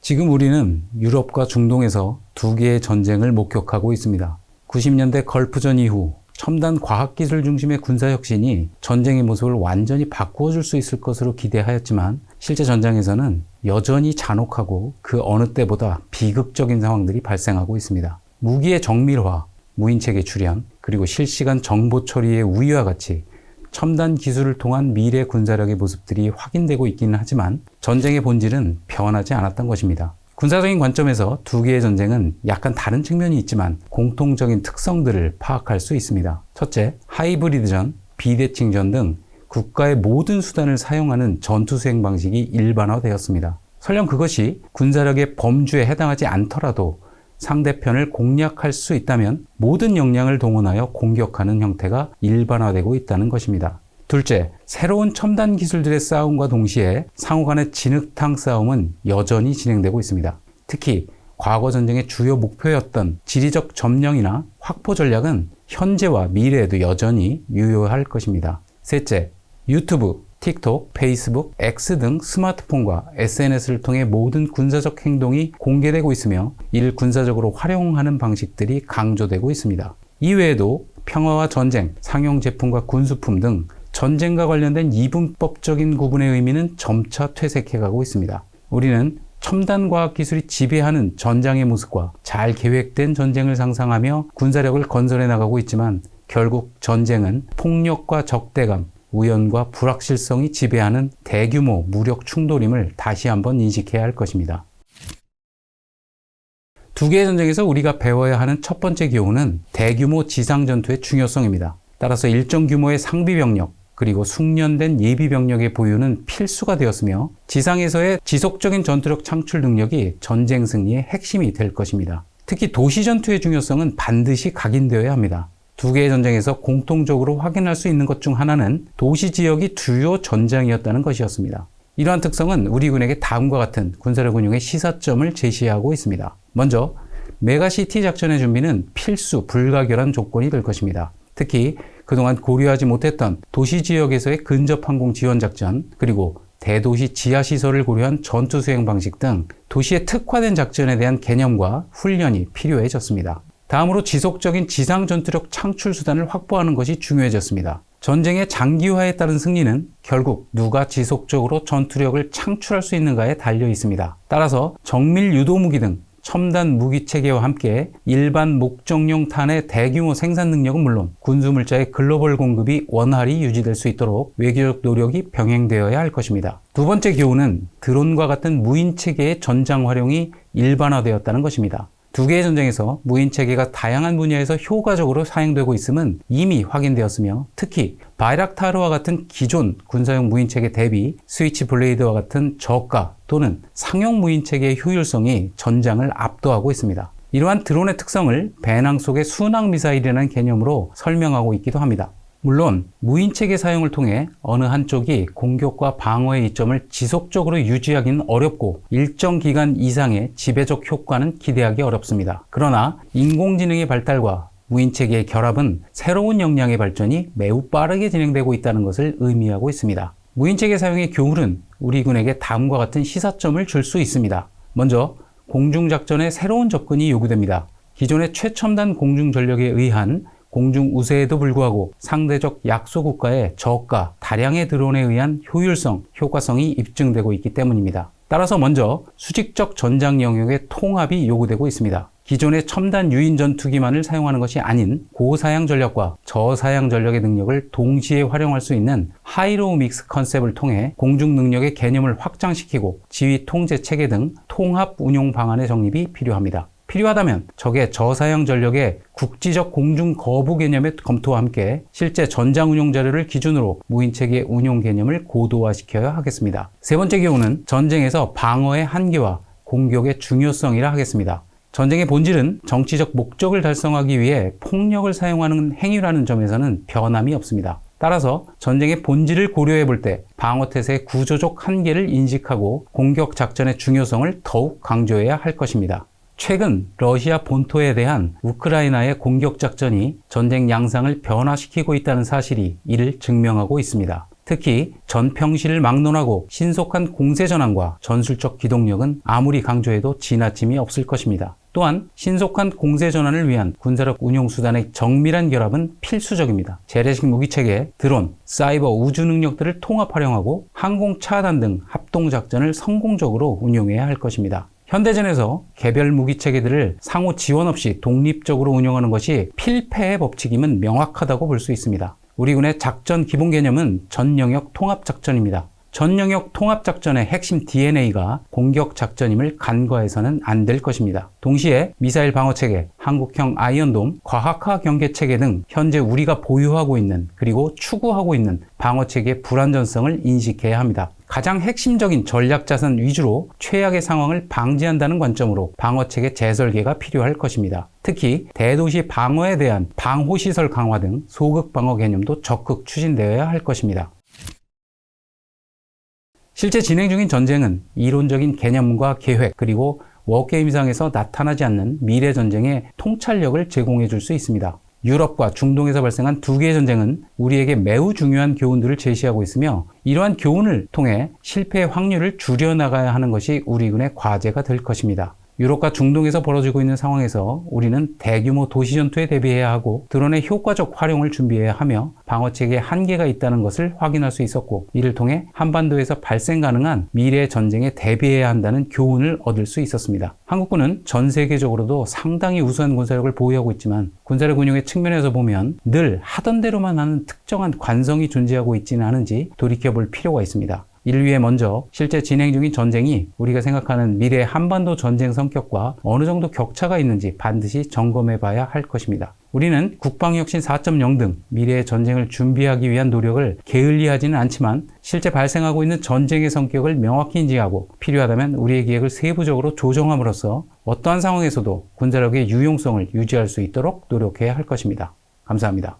지금 우리는 유럽과 중동에서 두 개의 전쟁을 목격하고 있습니다. 90년대 걸프전 이후 첨단 과학기술 중심의 군사혁신이 전쟁의 모습을 완전히 바꾸어줄 수 있을 것으로 기대하였지만 실제 전장에서는 여전히 잔혹하고 그 어느 때보다 비극적인 상황들이 발생하고 있습니다. 무기의 정밀화, 무인체계 출현, 그리고 실시간 정보 처리의 우위와 같이 첨단 기술을 통한 미래 군사력의 모습들이 확인되고 있기는 하지만 전쟁의 본질은 변하지 않았던 것입니다. 군사적인 관점에서 두 개의 전쟁은 약간 다른 측면이 있지만 공통적인 특성들을 파악할 수 있습니다. 첫째, 하이브리드전, 비대칭전 등 국가의 모든 수단을 사용하는 전투 수행 방식이 일반화되었습니다. 설령 그것이 군사력의 범주에 해당하지 않더라도 상대편을 공략할 수 있다면 모든 역량을 동원하여 공격하는 형태가 일반화되고 있다는 것입니다. 둘째, 새로운 첨단 기술들의 싸움과 동시에 상호 간의 진흙탕 싸움은 여전히 진행되고 있습니다. 특히 과거 전쟁의 주요 목표였던 지리적 점령이나 확보 전략은 현재와 미래에도 여전히 유효할 것입니다. 셋째, 유튜브, 틱톡, 페이스북, X 등 스마트폰과 SNS를 통해 모든 군사적 행동이 공개되고 있으며 이를 군사적으로 활용하는 방식들이 강조되고 있습니다. 이외에도 평화와 전쟁, 상용 제품과 군수품 등 전쟁과 관련된 이분법적인 구분의 의미는 점차 퇴색해가고 있습니다. 우리는 첨단 과학 기술이 지배하는 전장의 모습과 잘 계획된 전쟁을 상상하며 군사력을 건설해 나가고 있지만 결국 전쟁은 폭력과 적대감, 우연과 불확실성이 지배하는 대규모 무력 충돌임을 다시 한번 인식해야 할 것입니다. 두 개의 전쟁에서 우리가 배워야 하는 첫 번째 교훈은 대규모 지상전투의 중요성입니다. 따라서 일정 규모의 상비병력, 그리고 숙련된 예비병력의 보유는 필수가 되었으며 지상에서의 지속적인 전투력 창출 능력이 전쟁 승리의 핵심이 될 것입니다. 특히 도시전투의 중요성은 반드시 각인되어야 합니다. 두 개의 전쟁에서 공통적으로 확인할 수 있는 것 중 하나는 도시 지역이 주요 전장이었다는 것이었습니다. 이러한 특성은 우리 군에게 다음과 같은 군사력 운용의 시사점을 제시하고 있습니다. 먼저 메가시티 작전의 준비는 필수 불가결한 조건이 될 것입니다. 특히 그동안 고려하지 못했던 도시 지역에서의 근접 항공 지원 작전, 그리고 대도시 지하시설을 고려한 전투 수행 방식 등 도시에 특화된 작전에 대한 개념과 훈련이 필요해졌습니다. 다음으로 지속적인 지상 전투력 창출 수단을 확보하는 것이 중요해졌습니다. 전쟁의 장기화에 따른 승리는 결국 누가 지속적으로 전투력을 창출할 수 있는가에 달려 있습니다. 따라서 정밀 유도무기 등 첨단 무기 체계와 함께 일반 목적용 탄의 대규모 생산 능력은 물론 군수물자의 글로벌 공급이 원활히 유지될 수 있도록 외교적 노력이 병행되어야 할 것입니다. 두 번째 교훈은 드론과 같은 무인 체계의 전장 활용이 일반화되었다는 것입니다. 두 개의 전쟁에서 무인 체계가 다양한 분야에서 효과적으로 사용되고 있음은 이미 확인되었으며 특히 바이락타르와 같은 기존 군사용 무인 체계 대비 스위치 블레이드와 같은 저가 또는 상용 무인 체계의 효율성이 전장을 압도하고 있습니다. 이러한 드론의 특성을 배낭 속의 순항 미사일이라는 개념으로 설명하고 있기도 합니다. 물론 무인체계 사용을 통해 어느 한쪽이 공격과 방어의 이점을 지속적으로 유지하기는 어렵고 일정 기간 이상의 지배적 효과는 기대하기 어렵습니다. 그러나 인공지능의 발달과 무인체계의 결합은 새로운 역량의 발전이 매우 빠르게 진행되고 있다는 것을 의미하고 있습니다. 무인체계 사용의 교훈은 우리 군에게 다음과 같은 시사점을 줄 수 있습니다. 먼저 공중작전에 새로운 접근이 요구됩니다. 기존의 최첨단 공중전력에 의한 공중 우세에도 불구하고 상대적 약소 국가의 저가, 다량의 드론에 의한 효율성, 효과성이 입증되고 있기 때문입니다. 따라서 먼저 수직적 전장 영역의 통합이 요구되고 있습니다. 기존의 첨단 유인 전투기만을 사용하는 것이 아닌 고사양 전력과 저사양 전력의 능력을 동시에 활용할 수 있는 하이로우 믹스 컨셉을 통해 공중 능력의 개념을 확장시키고 지휘 통제 체계 등 통합 운용 방안의 정립이 필요합니다. 필요하다면 적의 저사양 전력의 국지적 공중 거부 개념의 검토와 함께 실제 전장 운용 자료를 기준으로 무인체계 운용 개념을 고도화시켜야 하겠습니다. 세 번째 교훈은 전쟁에서 방어의 한계와 공격의 중요성이라 하겠습니다. 전쟁의 본질은 정치적 목적을 달성하기 위해 폭력을 사용하는 행위라는 점에서는 변함이 없습니다. 따라서 전쟁의 본질을 고려해 볼 때 방어태세의 구조적 한계를 인식하고 공격 작전의 중요성을 더욱 강조해야 할 것입니다. 최근 러시아 본토에 대한 우크라이나의 공격 작전이 전쟁 양상을 변화시키고 있다는 사실이 이를 증명하고 있습니다. 특히 전평시를 막론하고 신속한 공세 전환과 전술적 기동력은 아무리 강조해도 지나침이 없을 것입니다. 또한 신속한 공세 전환을 위한 군사력 운용 수단의 정밀한 결합은 필수적입니다. 재래식 무기체계, 드론, 사이버 우주 능력들을 통합 활용하고 항공 차단 등 합동 작전을 성공적으로 운용해야 할 것입니다. 현대전에서 개별 무기체계들을 상호 지원 없이 독립적으로 운영하는 것이 필패의 법칙임은 명확하다고 볼 수 있습니다. 우리 군의 작전 기본 개념은 전영역 통합작전입니다. 전영역 통합작전의 핵심 DNA가 공격작전임을 간과해서는 안 될 것입니다. 동시에 미사일 방어체계, 한국형 아이언돔, 과학화 경계체계 등 현재 우리가 보유하고 있는 그리고 추구하고 있는 방어체계의 불안전성을 인식해야 합니다. 가장 핵심적인 전략자산 위주로 최악의 상황을 방지한다는 관점으로 방어체계 재설계가 필요할 것입니다. 특히 대도시 방어에 대한 방호시설 강화 등 소극 방어 개념도 적극 추진되어야 할 것입니다. 실제 진행 중인 전쟁은 이론적인 개념과 계획 그리고 워게임상에서 나타나지 않는 미래 전쟁의 통찰력을 제공해 줄 수 있습니다. 유럽과 중동에서 발생한 두 개의 전쟁은 우리에게 매우 중요한 교훈들을 제시하고 있으며 이러한 교훈을 통해 실패의 확률을 줄여나가야 하는 것이 우리 군의 과제가 될 것입니다. 유럽과 중동에서 벌어지고 있는 상황에서 우리는 대규모 도시 전투에 대비해야 하고 드론의 효과적 활용을 준비해야 하며 방어체계에 한계가 있다는 것을 확인할 수 있었고 이를 통해 한반도에서 발생 가능한 미래 전쟁에 대비해야 한다는 교훈을 얻을 수 있었습니다. 한국군은 전 세계적으로도 상당히 우수한 군사력을 보유하고 있지만 군사력 운용의 측면에서 보면 늘 하던 대로만 하는 특정한 관성이 존재하고 있지는 않은지 돌이켜볼 필요가 있습니다. 이를 위해 먼저 실제 진행 중인 전쟁이 우리가 생각하는 미래 한반도 전쟁 성격과 어느 정도 격차가 있는지 반드시 점검해 봐야 할 것입니다. 우리는 국방혁신 4.0 등 미래의 전쟁을 준비하기 위한 노력을 게을리하지는 않지만 실제 발생하고 있는 전쟁의 성격을 명확히 인지하고 필요하다면 우리의 계획을 세부적으로 조정함으로써 어떠한 상황에서도 군사력의 유용성을 유지할 수 있도록 노력해야 할 것입니다. 감사합니다.